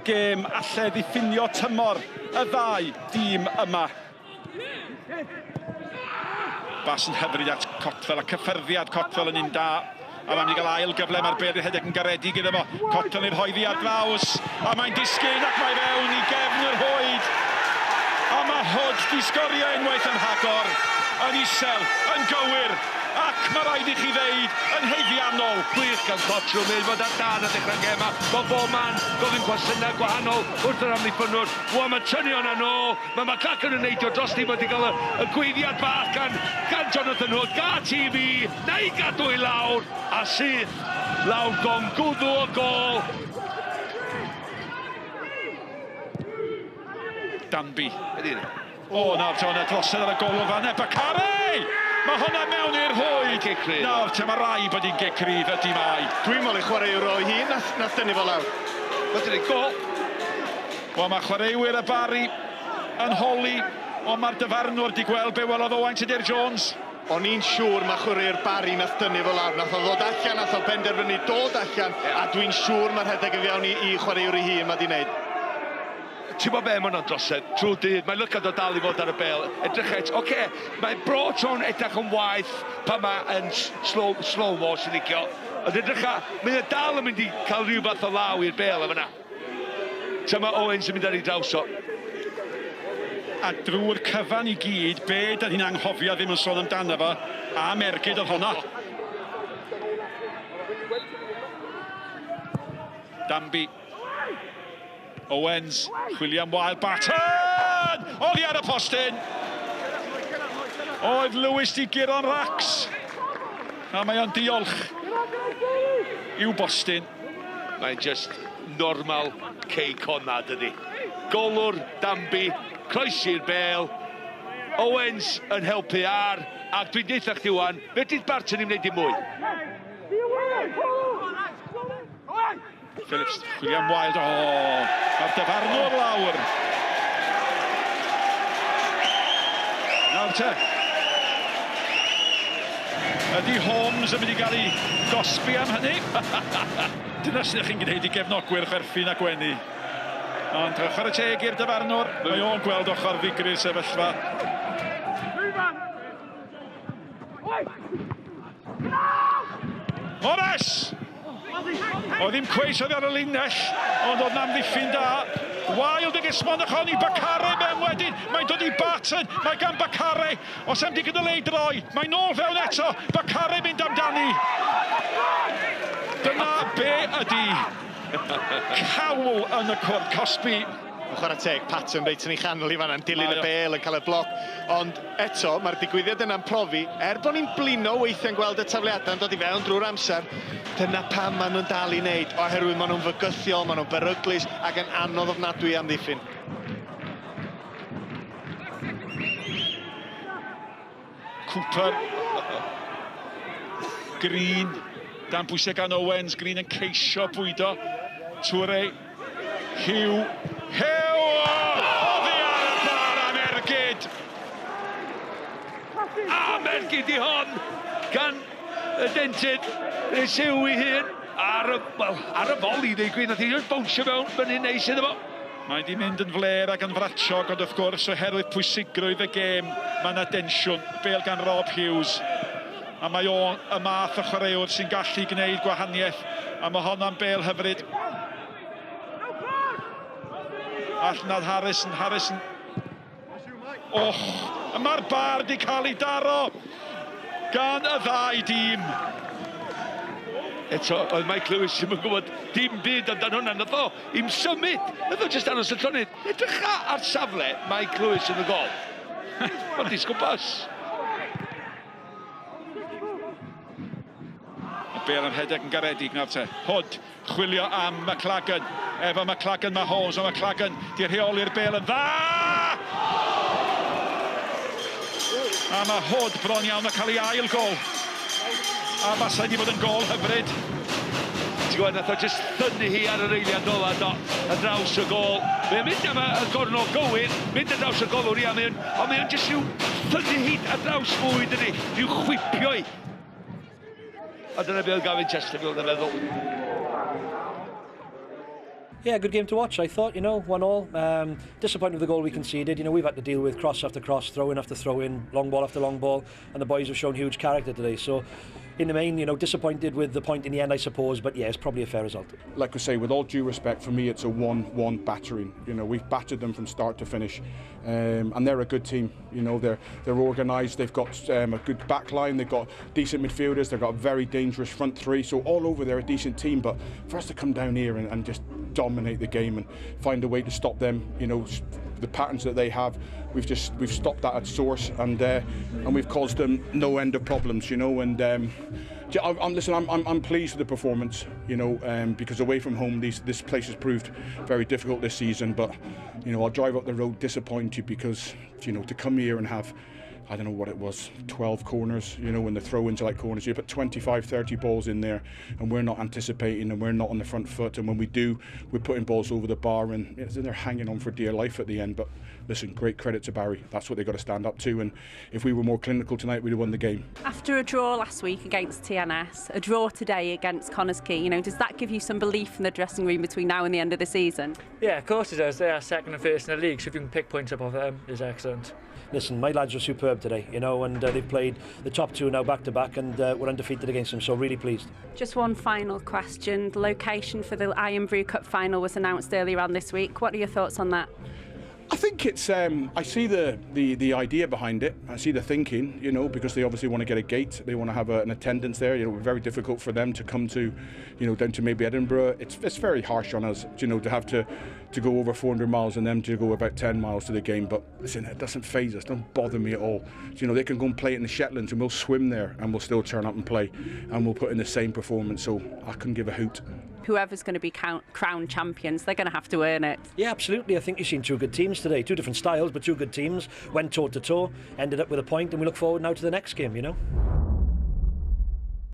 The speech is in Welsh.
gêm alle ddiffinio tymor y ddau dîm yma. Bas yn hyfryd at Cotfel a cyffyrddiad Cotfel yn un da. A mae'n cael ail gyfle, mae'r Barri rhedeg yn garedig iddo fo. Cotfel i'r hoeddi ar draws. A mae'n disgyn ac mae fewn i gefn yr hwyd. A mae Hwd di sgorio unwaith yn rhagor, yn isel, yn gywir. Ac mae rhaid i chi ddeud yn heiddiannol. Gwych gan Cotfel, mynd fod ar dan a ddechrau'r gem yma. Mae bob man gofyn cwestiynau gwahanol wrth yr amddiffynwr. Wan mae tynnu hwnna nôl. Mae McLachlan yn neidio dros ti wedi cael y gweiddiad bach gan Jonathan Hood. Ga TV, neu gadw i lawr. A sydd lawr gong gwddw o gol. Danby. O, nawr, hwnna drosodd ar y gol o fanne. Barri! Mae hwnna mewn i'r hwyd. Nawr, mae rai bod hi'n gicrydd ydy mai. Dwi'n meddwl i chwaraewr o hi, nath dynnu fel lawr. Mae dyn ni gol. Wel, mae chwaraewyr y Barri yn holi, ond mae'r dyfarnwr di gweld be welodd Uwch Tudur Jones. O'n i'n siŵr mae chwaraewr Barri nath dynnu fel lawr. Nath o ddod allan, nath o benderfynu dod allan, a dwi'n siŵr mae'r rhedeg yn fewn i chwaraewr i hi yma di wneud. Ti'n bod be mae hwnna'n drosedd, trwy dydd, mae'n lycad o dal i fod ar y bel, edrych et, oce, mae'n bro tro'n edrych yn waith pan mae'n slow-mo sy'n licio, ond edrych a, mae'n dal yn mynd i cael rhywbeth o law i'r bel yma. Ta mae Owens yn mynd ar ei drawso. A drwy'r cyfan i gyd, be da ni'n anghofio ddim yn sôn amdano fo, a mergyd oedd hwnna. Danby. Owens, chwilio am wael Barton! Oli ar y postyn! Oedd Lewis di giro'n racs. A mae o'n diolch i'w bostyn. Mae'n just normal Cey Connah dydi. Golwr, Danby, croesi'r bel. Owens yn helpu ar, ac dwi'n deitha chdi wan, fe dydd Barton i'n wneud i mwy. Phillips, chwilio am wael, mae'r dyfarnwr lawr. Nawr te. Ydy Holmes yn mynd i gael ei gosbi am hynny? Dyna sydd chi'n gwneud i gefnogwyr chwerthin a gwenu. Ond ochr y teg i'r dyfarnwr, mae o'n gweld ochr ddigri'r sefyllfa. Morris! Oedd ddim cweisod ar y linell, ond oedd na'n ddiffyn da. Wild yn gysmon achoni, Barri mewn wedyn. Mae'n dod i Barton, mae gan Barri. Os am digyn y le i droi, mae'n nôl fewn eto. Barri mynd amdani. Dyna be ydi cawl yn y cwrdd Cosby. Chwarae teg, Patton reit yn ei chanol i fanna'n dilyn y bel yn cael y bloc. Ond eto, mae'r digwyddiad yna'n profi, bod ni'n blino weithiau'n gweld y tafliadau'n dod i fewn drwy'r amser, dyna pam maen nhw'n dal i wneud, oherwydd maen nhw'n fygythiol, maen nhw'n beryglus ac yn anodd ofnadwy am ddiffyn. Cooper. Green. Dan bwysau gan Owens. Green yn ceisio bwydo. Toure. Hugh. Oddi ar y bar a mergyd. A mergyd i hon gan y dentyd. Neu sew i hun. Ar y foli, neu gwyn. Nath i just bownsio fewn fyny neis iddo fo. Mae di mynd yn fler ac yn fratiog, ond wrth gwrs oherwydd pwysigrwydd y gêm, mae yna densiwn, bel gan Rob Hughes. A mae o y math o chwaraewr sy'n gallu gwneud gwahaniaeth, a mae honna'n bel hyfryd. Allnad Harrison. Och, mae'r bar di cael ei daro gan y ddau dîm. Eto, oedd Mike Lewis ddim yn gwybod dim byd amdan hwnna. Nath o i'm symud. Nath o jyst aros y llonydd. Edrycha ar safle Mike Lewis yn y gol. Ond disgwmpas. Y bel yn rhedeg yn garedig nawr te. Hood, chwilio am McLachlan. Efo McLachlan mae Holmes, o McLachlan di rheoli'r bel yn dda! A mae Hood bron iawn yn cael ei ail gol. A fasai di bod yn gol hyfryd. Ti'n gwybod, nath o jyst thynnu hi ar yr eiliad ola a draws y gol. Mae'n mynd am y gornol gywir, mynd a draws y golwr, ia, ond mae'n jyst rhyw thynnu hi a draws fwy, dydy, rhyw chwipio hi. A dyna beth Gavin Chesterfield yn meddwl. Yeah, good game to watch, I thought, 1-1. Disappointed with the goal we conceded. We've had to deal with cross after cross, throw-in after throw-in, long ball after long ball, and the boys have shown huge character today. So, in the main, disappointed with the point in the end, I suppose, but yeah, it's probably a fair result. Like I say, with all due respect, for me, it's a 1-1 battering. We've battered them from start to finish, and they're a good team. They're organised. They've got a good back line. They've got decent midfielders. They've got a very dangerous front three. So all over, they're a decent team. But for us to come down here and just dominate the game and find a way to stop them, the patterns that they have, we've stopped that at source, and we've caused them no end of problems, and I'm pleased with the performance, because away from home this place has proved very difficult this season, but I'll drive up the road disappointed because to come here and have, I don't know what it was, 12 corners, when the throw-ins are like corners. You put 25, 30 balls in there, and we're not anticipating, and we're not on the front foot. And when we do, we're putting balls over the bar, and they're hanging on for dear life at the end. But listen, great credit to Barri. That's what they've got to stand up to. And if we were more clinical tonight, we'd have won the game. After a draw last week against TNS, a draw today against Connah's Key, does that give you some belief in the dressing room between now and the end of the season? Yeah, of course it does. They are second and first in the league, so if you can pick points up off them, is excellent. Listen, my lads are superb today, and they've played the top two now back-to-back, and we're undefeated against them, so really pleased. Just one final question. The location for the Iron Brew Cup final was announced earlier on this week. What are your thoughts on that? I think it's, I see the idea behind it. I see the thinking, because they obviously want to get a gate. They want to have an attendance there. Very difficult for them to come to, down to maybe Edinburgh. It's very harsh on us, to have to go over 400 miles and them to go about 10 miles to the game. But listen, it doesn't faze us. Don't bother me at all. They can go and play it in the Shetlands and we'll swim there and we'll still turn up and play and we'll put in the same performance. So I couldn't give a hoot. Whoever's going to be crowned champions, they're going to have to earn it. Yeah, absolutely. I think you've seen two good teams today. Two different styles, but two good teams. Went toe-to-toe, ended up with a point, and we look forward now to the next game,